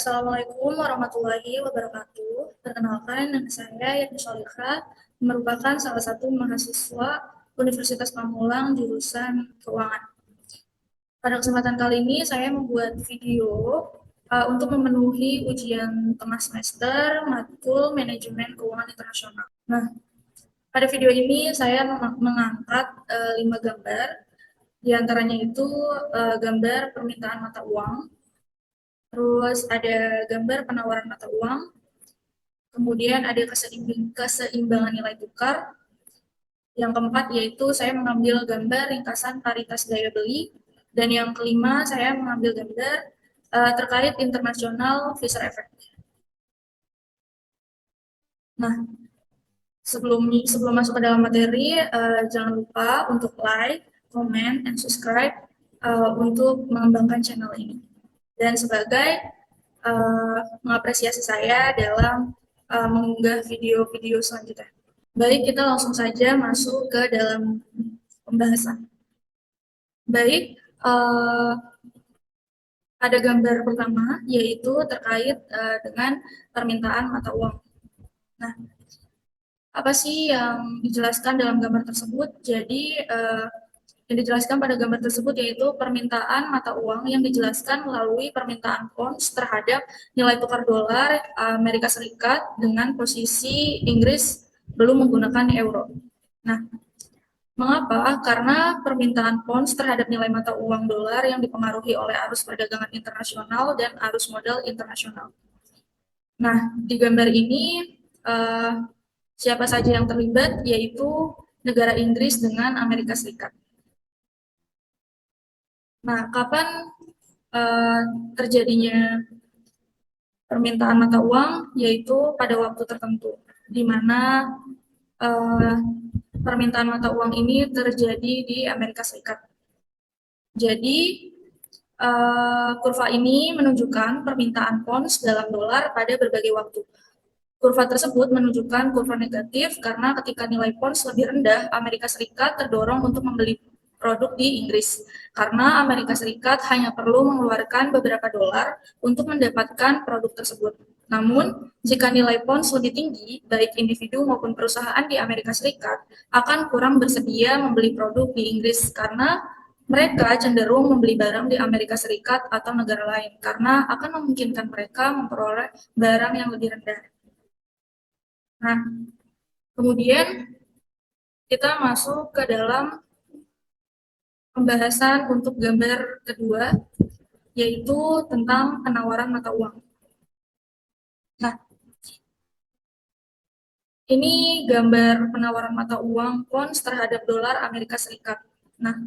Assalamualaikum warahmatullahi wabarakatuh. Perkenalkan, nama saya Yati Sholika, merupakan salah satu mahasiswa Universitas Pamulang jurusan Keuangan. Pada kesempatan kali ini, saya membuat video untuk memenuhi ujian tengah semester matkul Manajemen Keuangan Internasional. Nah, pada video ini saya mengangkat 5 gambar, di antaranya itu gambar permintaan mata uang, terus ada gambar penawaran mata uang, kemudian ada keseimbangan nilai tukar. Yang keempat yaitu saya mengambil gambar ringkasan paritas daya beli. Dan yang kelima saya mengambil gambar terkait internasional Fisher Effect. Nah, sebelum masuk ke dalam materi, jangan lupa untuk like, comment, and subscribe untuk mengembangkan channel ini. Dan sebagai mengapresiasi saya dalam mengunggah video-video selanjutnya. Baik, kita langsung saja masuk ke dalam pembahasan. Baik, ada gambar pertama, yaitu terkait dengan permintaan mata uang. Nah, apa sih yang dijelaskan dalam gambar tersebut? Jadi, yang dijelaskan pada gambar tersebut yaitu permintaan mata uang yang dijelaskan melalui permintaan pounds terhadap nilai tukar dolar Amerika Serikat dengan posisi Inggris belum menggunakan euro. Nah, mengapa? Karena permintaan pounds terhadap nilai mata uang dolar yang dipengaruhi oleh arus perdagangan internasional dan arus modal internasional. Nah, di gambar ini siapa saja yang terlibat, yaitu negara Inggris dengan Amerika Serikat. Nah, kapan terjadinya permintaan mata uang, yaitu pada waktu tertentu, di mana permintaan mata uang ini terjadi di Amerika Serikat. Jadi, kurva ini menunjukkan permintaan pounds dalam dolar pada berbagai waktu. Kurva tersebut menunjukkan kurva negatif karena ketika nilai pounds lebih rendah, Amerika Serikat terdorong untuk membeli produk di Inggris. Karena Amerika Serikat hanya perlu mengeluarkan beberapa dolar untuk mendapatkan produk tersebut. Namun, jika nilai pounds lebih tinggi, baik individu maupun perusahaan di Amerika Serikat akan kurang bersedia membeli produk di Inggris karena mereka cenderung membeli barang di Amerika Serikat atau negara lain karena akan memungkinkan mereka memperoleh barang yang lebih rendah. Nah, kemudian kita masuk ke dalam pembahasan untuk gambar kedua, yaitu tentang penawaran mata uang. Nah, ini gambar penawaran mata uang pounds terhadap dolar Amerika Serikat. Nah,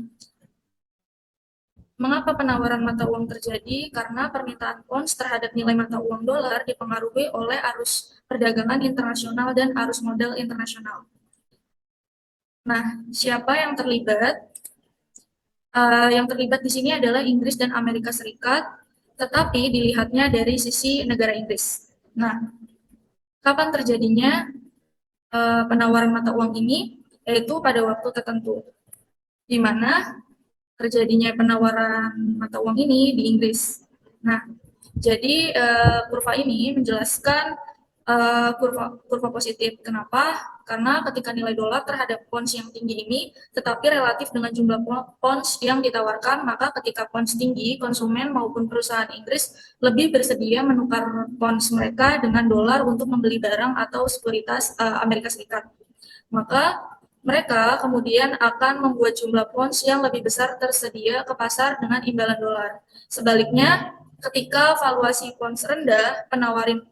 mengapa penawaran mata uang terjadi? Karena permintaan pounds terhadap nilai mata uang dolar dipengaruhi oleh arus perdagangan internasional dan arus modal internasional. Nah, siapa yang terlibat? Yang terlibat di sini adalah Inggris dan Amerika Serikat, tetapi dilihatnya dari sisi negara Inggris. Nah, kapan terjadinya penawaran mata uang ini? Yaitu pada waktu tertentu, di mana terjadinya penawaran mata uang ini di Inggris. Nah, jadi kurva ini menjelaskan kurva positif. Kenapa? Karena ketika nilai dolar terhadap pounds yang tinggi ini, tetapi relatif dengan jumlah pounds yang ditawarkan, maka ketika pounds tinggi, konsumen maupun perusahaan Inggris lebih bersedia menukar pounds mereka dengan dolar untuk membeli barang atau sekuritas Amerika Serikat. Maka mereka kemudian akan membuat jumlah pounds yang lebih besar tersedia ke pasar dengan imbalan dolar. Sebaliknya, ketika valuasi pounds rendah,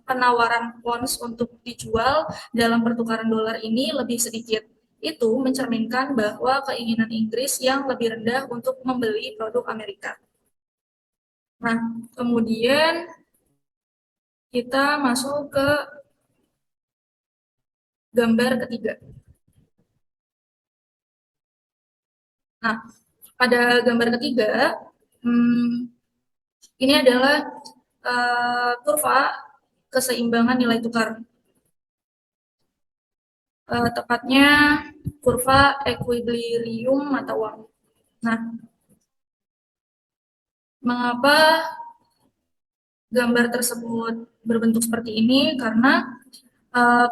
penawaran pounds untuk dijual dalam pertukaran dolar ini lebih sedikit. Itu mencerminkan bahwa keinginan Inggris yang lebih rendah untuk membeli produk Amerika. Nah, kemudian kita masuk ke gambar ketiga. Nah, pada gambar ketiga, ini adalah kurva keseimbangan nilai tukar. Tepatnya kurva equilibrium mata uang. Nah, mengapa gambar tersebut berbentuk seperti ini karena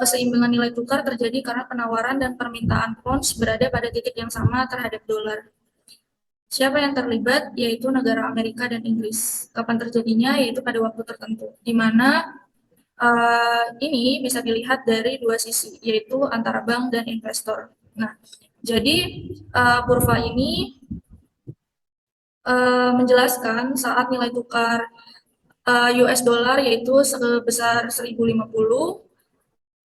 keseimbangan nilai tukar terjadi karena penawaran dan permintaan pounds berada pada titik yang sama terhadap dolar. Siapa yang terlibat? Yaitu negara Amerika dan Inggris. Kapan terjadinya? Yaitu pada waktu tertentu, di mana ini bisa dilihat dari dua sisi, yaitu antara bank dan investor. Nah, jadi kurva ini menjelaskan saat nilai tukar US dollar yaitu sebesar 1050,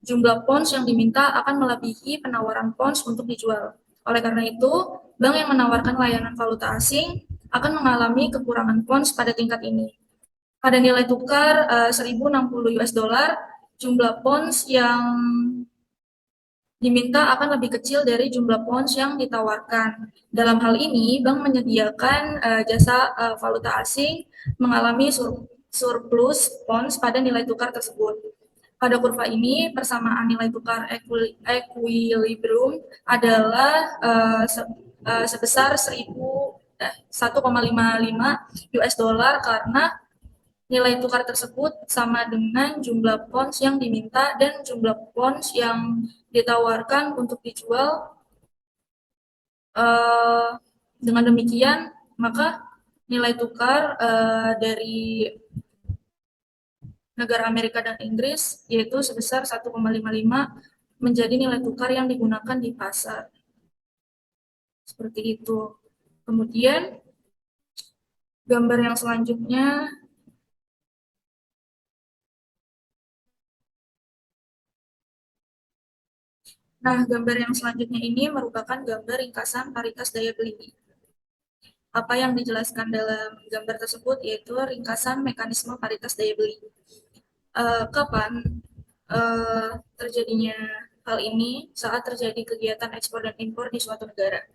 jumlah pounds yang diminta akan melebihi penawaran pounds untuk dijual. Oleh karena itu, bank yang menawarkan layanan valuta asing akan mengalami kekurangan pounds pada tingkat ini. Pada nilai tukar 1060 US dollar, jumlah pounds yang diminta akan lebih kecil dari jumlah pounds yang ditawarkan. Dalam hal ini, bank menyediakan jasa valuta asing mengalami surplus pounds pada nilai tukar tersebut. Pada kurva ini, persamaan nilai tukar equilibrium adalah sebesar 1,55 US dollar karena nilai tukar tersebut sama dengan jumlah pounds yang diminta dan jumlah pounds yang ditawarkan untuk dijual. Dengan demikian, maka nilai tukar dari negara Amerika dan Inggris yaitu sebesar 1,55 menjadi nilai tukar yang digunakan di pasar. Seperti itu. Kemudian gambar yang selanjutnya gambar yang selanjutnya ini merupakan gambar ringkasan paritas daya beli. Apa yang dijelaskan dalam gambar tersebut yaitu ringkasan mekanisme paritas daya beli. Kapan terjadinya hal ini? Saat terjadi kegiatan ekspor dan impor di suatu negara.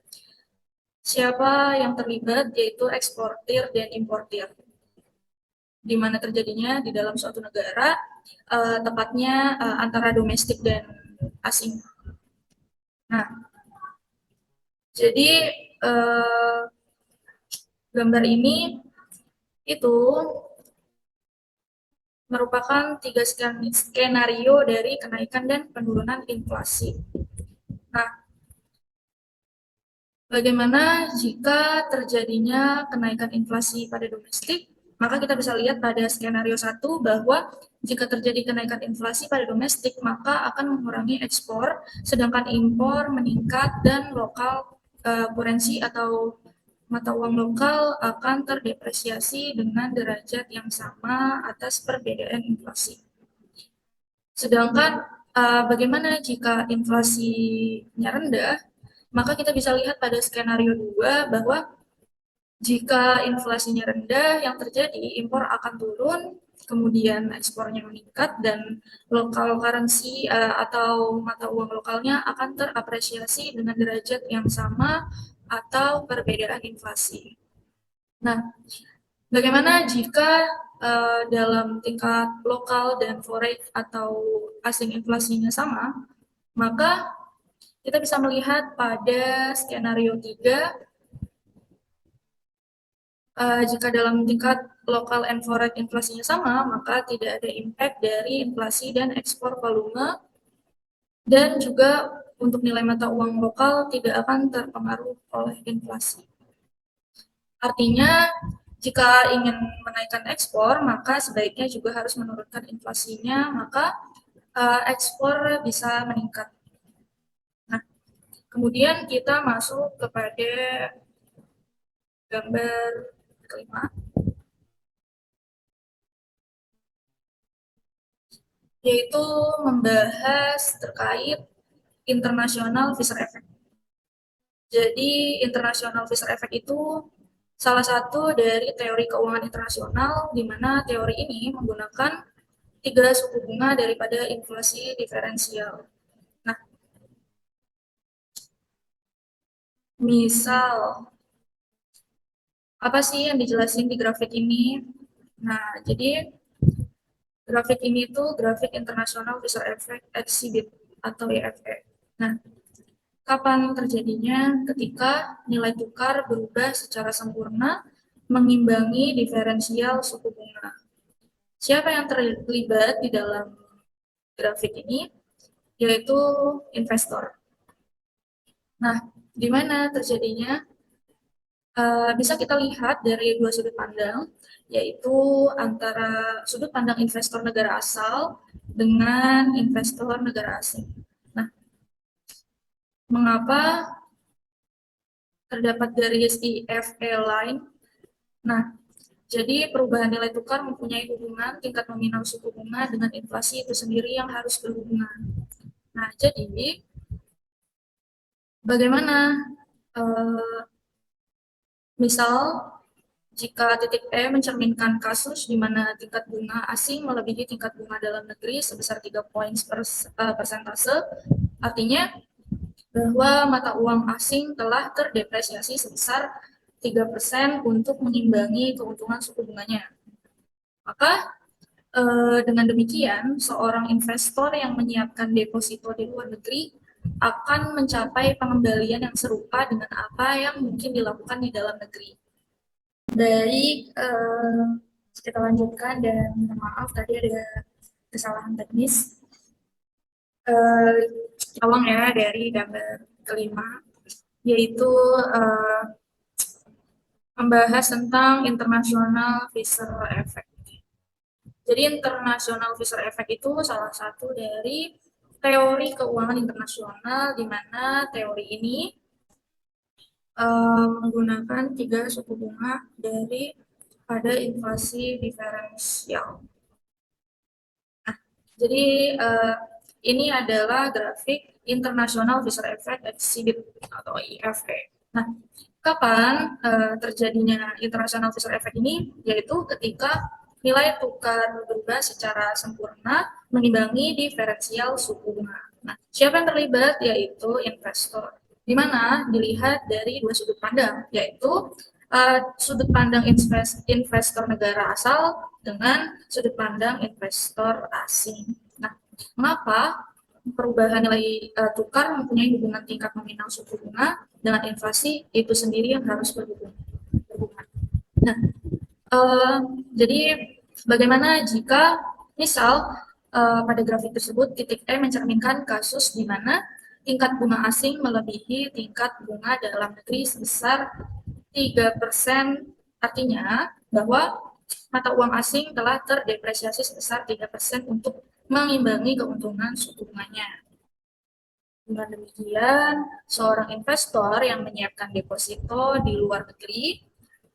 Siapa yang terlibat? Yaitu eksportir dan importir. Di mana terjadinya di dalam suatu negara, tepatnya antara domestik dan asing. Nah, jadi gambar ini itu merupakan 3 skenario dari kenaikan dan penurunan inflasi. Nah, bagaimana jika terjadinya kenaikan inflasi pada domestik? Maka kita bisa lihat pada skenario 1 bahwa jika terjadi kenaikan inflasi pada domestik, maka akan mengurangi ekspor, sedangkan impor meningkat dan lokal kurensi atau mata uang lokal akan terdepresiasi dengan derajat yang sama atas perbedaan inflasi. Sedangkan bagaimana jika inflasinya rendah? Maka kita bisa lihat pada skenario 2 bahwa jika inflasinya rendah, yang terjadi impor akan turun, kemudian ekspornya meningkat, dan lokal currency atau mata uang lokalnya akan terapresiasi dengan derajat yang sama atau perbedaan inflasi. Nah, bagaimana jika dalam tingkat lokal dan forex atau asing inflasinya sama? Maka kita bisa melihat pada skenario 3, jika dalam tingkat lokal and forex inflasinya sama, maka tidak ada impact dari inflasi dan ekspor volume, dan juga untuk nilai mata uang lokal tidak akan terpengaruh oleh inflasi. Artinya, jika ingin menaikkan ekspor, maka sebaiknya juga harus menurunkan inflasinya, maka ekspor bisa meningkat. Nah, kemudian kita masuk kepada gambar kelima, yaitu membahas terkait international Fisher effect. Jadi international Fisher effect itu salah satu dari teori keuangan internasional, di mana teori ini menggunakan 3 suku bunga daripada inflasi diferensial. Nah, misal, apa sih yang dijelasin di grafik ini? Nah, jadi grafik ini tuh grafik International Fisher Effect Exhibit atau IFE. Nah, kapan terjadinya? Ketika nilai tukar berubah secara sempurna mengimbangi diferensial suku bunga. Siapa yang terlibat di dalam grafik ini? Yaitu investor. Nah, di mana terjadinya? Bisa kita lihat dari dua sudut pandang, yaitu antara sudut pandang investor negara asal dengan investor negara asing. Nah, mengapa terdapat garis IFE line? Nah, jadi perubahan nilai tukar mempunyai hubungan tingkat nominal suku bunga dengan inflasi itu sendiri yang harus berhubungan. Nah, jadi bagaimana misal jika titik E mencerminkan kasus di mana tingkat bunga asing melebihi tingkat bunga dalam negeri sebesar 3 poin persentase, artinya bahwa mata uang asing telah terdepresiasi sebesar 3% untuk mengimbangi keuntungan suku bunganya. Maka dengan demikian, seorang investor yang menyiapkan deposito di luar negeri akan mencapai pengembalian yang serupa dengan apa yang mungkin dilakukan di dalam negeri. Baik, kita lanjutkan dan maaf tadi ada kesalahan teknis. Tolong ya dari gambar kelima, yaitu membahas tentang international Fisher effect. Jadi international Fisher effect itu salah satu dari teori keuangan internasional, di mana teori ini menggunakan 3 suku bunga dari pada inflasi diferensial. Nah, jadi ini adalah grafik International Fisher Effect Exhibit atau IFE. Nah, kapan terjadinya International Fisher Effect ini? Yaitu ketika nilai tukar berubah secara sempurna mengimbangi diferensial suku bunga. Nah, siapa yang terlibat? Yaitu investor. Di mana dilihat dari dua sudut pandang, yaitu sudut pandang investor negara asal dengan sudut pandang investor asing. Nah, mengapa perubahan nilai tukar mempunyai hubungan tingkat nominal suku bunga dengan inflasi itu sendiri yang harus berhubungan. Nah, jadi bagaimana jika misal pada grafik tersebut titik E mencerminkan kasus di mana tingkat bunga asing melebihi tingkat bunga dalam negeri sebesar 3%, artinya bahwa mata uang asing telah terdepresiasi sebesar 3% untuk mengimbangi keuntungan suku bunganya. Dengan demikian, seorang investor yang menyiapkan deposito di luar negeri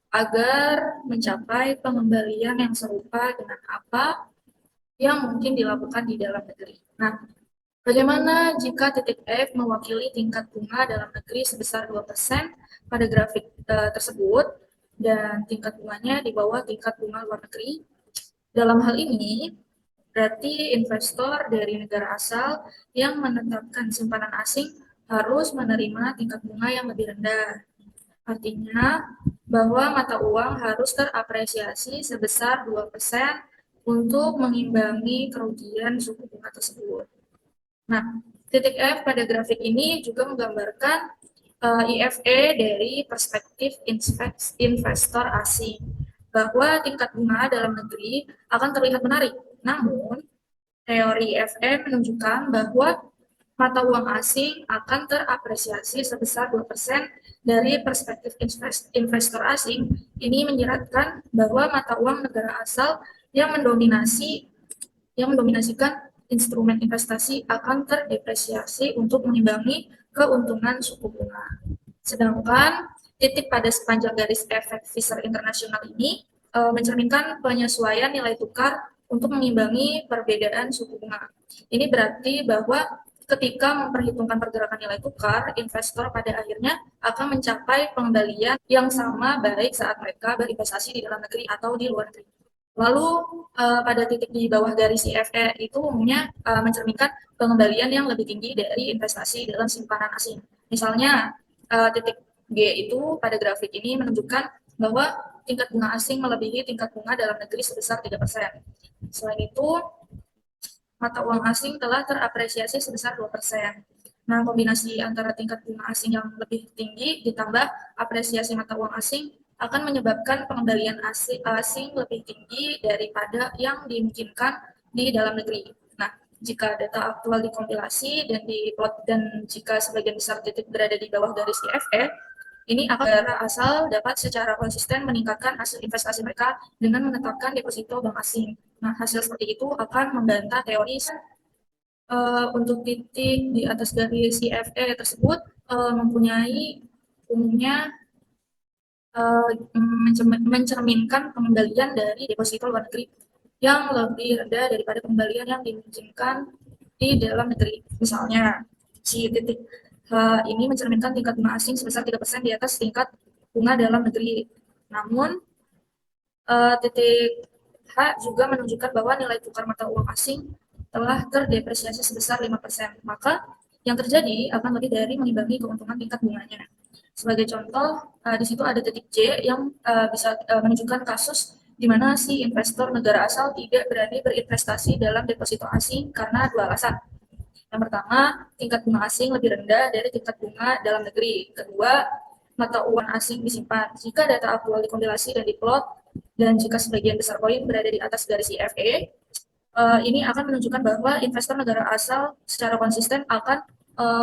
agar mencapai pengembalian yang serupa dengan apa yang mungkin dilakukan di dalam negeri. Nah, bagaimana jika titik F mewakili tingkat bunga dalam negeri sebesar 2% pada grafik tersebut dan tingkat bunganya di bawah tingkat bunga luar negeri? Dalam hal ini, berarti investor dari negara asal yang menetapkan simpanan asing harus menerima tingkat bunga yang lebih rendah. Artinya bahwa mata uang harus terapresiasi sebesar 2% untuk mengimbangi kerugian suku bunga tersebut. Nah, titik F pada grafik ini juga menggambarkan IFE dari perspektif investor asing, bahwa tingkat bunga dalam negeri akan terlihat menarik. Namun, teori IFE menunjukkan bahwa mata uang asing akan terapresiasi sebesar 2% dari perspektif investor asing. Ini menyeratkan bahwa mata uang negara asal yang mendominasikan instrumen investasi akan terdepresiasi untuk mengimbangi keuntungan suku bunga. Sedangkan titik pada sepanjang garis efek Fisher internasional ini mencerminkan penyesuaian nilai tukar untuk mengimbangi perbedaan suku bunga. Ini berarti bahwa ketika memperhitungkan pergerakan nilai tukar, investor pada akhirnya akan mencapai pengembalian yang sama baik saat mereka berinvestasi di dalam negeri atau di luar negeri. Lalu pada titik di bawah garis IFE itu umumnya mencerminkan pengembalian yang lebih tinggi dari investasi dalam simpanan asing. Misalnya titik G itu pada grafik ini menunjukkan bahwa tingkat bunga asing melebihi tingkat bunga dalam negeri sebesar 3%. Selain itu, mata uang asing telah terapresiasi sebesar 2%. Nah, kombinasi antara tingkat bunga asing yang lebih tinggi ditambah apresiasi mata uang asing akan menyebabkan pengembalian asing lebih tinggi daripada yang dimungkinkan di dalam negeri. Nah, jika data aktual dikompilasi dan diplot dan jika sebagian besar titik berada di bawah garis IFE, ini akan negara asal dapat secara konsisten meningkatkan hasil investasi mereka dengan menetapkan deposito bank asing. Nah, hasil seperti itu akan membantah teori untuk titik di atas garis CFE tersebut mempunyai umumnya mencerminkan pengembalian dari deposito luar negeri yang lebih rendah daripada pengembalian yang dimungkinkan di dalam negeri. Misalnya, si titik ini mencerminkan tingkat bunga asing sebesar 3% di atas tingkat bunga dalam negeri. Namun, titik H juga menunjukkan bahwa nilai tukar mata uang asing telah terdepresiasi sebesar 5%. Maka yang terjadi akan lebih dari mengimbangi keuntungan tingkat bunganya. Sebagai contoh, di situ ada titik J yang bisa menunjukkan kasus di mana si investor negara asal tidak berani berinvestasi dalam deposito asing karena dua alasan. Yang pertama, tingkat bunga asing lebih rendah dari tingkat bunga dalam negeri. Kedua, mata uang asing disimpan. Jika data aktual dikompilasi dan diplot, dan jika sebagian besar koin berada di atas garis IFE, ini akan menunjukkan bahwa investor negara asal secara konsisten akan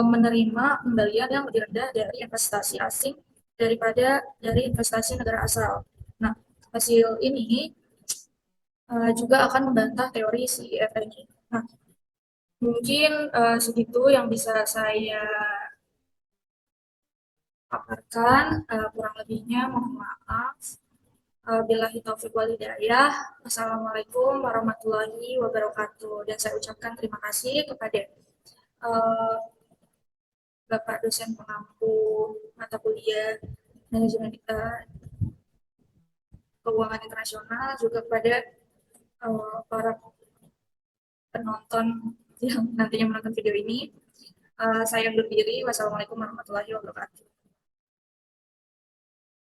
menerima kembalian yang lebih rendah dari investasi asing daripada dari investasi negara asal. Nah, hasil ini juga akan membantah teori CEF ini. Nah, mungkin segitu yang bisa saya paparkan, kurang lebihnya mohon maaf. Billahi taufiq wal hidayah. Wassalamualaikum warahmatullahi wabarakatuh. Dan saya ucapkan terima kasih kepada uh, Bapak dosen pengampu mata kuliah manajemen keuangan internasional, juga kepada para penonton yang nantinya menonton video ini. Saya undur diri. Wassalamualaikum warahmatullahi wabarakatuh.